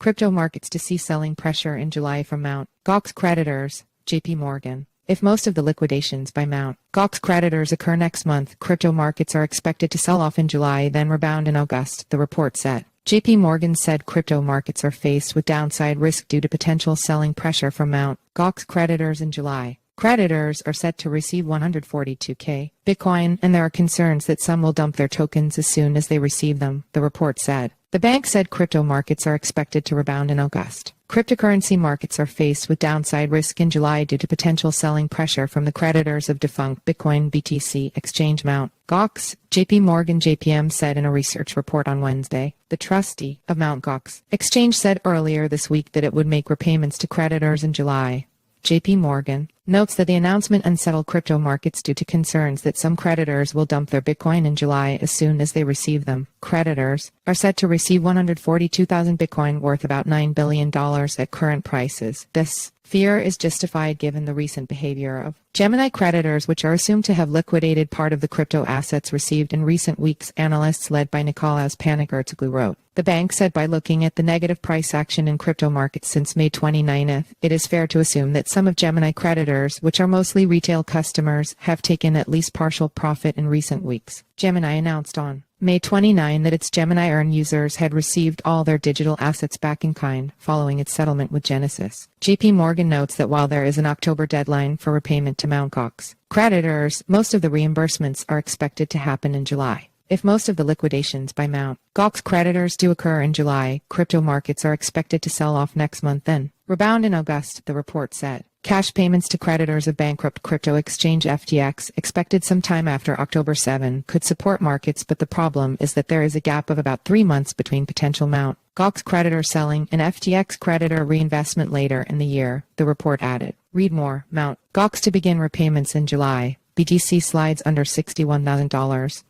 Crypto markets to see selling pressure in July from Mt.Gox creditors, JPMorgan. If most of the liquidations by Mt.Gox creditors occur next month, crypto markets are expected to sell off in July, then rebound in August, the report said. JPMorgan said crypto markets are faced with downside risk due to potential selling pressure from Mt.Gox creditors in July. Creditors are set to receive 142k bitcoin, and there are concerns that some will dump their tokens as soon as they receive them, the report said. The bank said crypto markets are expected to rebound in August. Cryptocurrency markets are faced with downside risk in July due to potential selling pressure from the creditors of defunct Bitcoin BTC exchange Mt.Gox, JPMorgan JPM said in a research report on Wednesday. The trustee of Mt.Gox exchange said earlier this week that it would make repayments to creditors in July. JPMorgan notes that the announcement unsettled crypto markets due to concerns that some creditors will dump their Bitcoin in July as soon as they receive them. Creditors are set to receive 142,000 Bitcoin worth about $9 billion at current prices. This fear is justified given the recent behavior of Gemini creditors, which are assumed to have liquidated part of the crypto assets received in recent weeks, analysts led by Nicholas Panicurtoglu wrote. The bank said by looking at the negative price action in crypto markets since May 29, it is fair to assume that some of Gemini creditors, which are mostly retail customers, have taken at least partial profit in recent weeks. Gemini announced on May 29 that its Gemini Earn users had received all their digital assets back in kind following its settlement with Genesis. JPMorgan notes that while there is an October deadline for repayment to Mt.Gox creditors, most of the reimbursements are expected to happen in July. If most of the liquidations by Mt.Gox creditors do occur in July, crypto markets are expected to sell off next month, then rebound in August, the report said. Cash payments to creditors of bankrupt crypto exchange FTX, expected sometime after October 7, could support markets, but the problem is that there is a gap of about 3 months between potential Mt.Gox creditor selling and FTX creditor reinvestment later in the year, the report added. Read more. Mt.Gox to begin repayments in July. BTC slides under $61,000.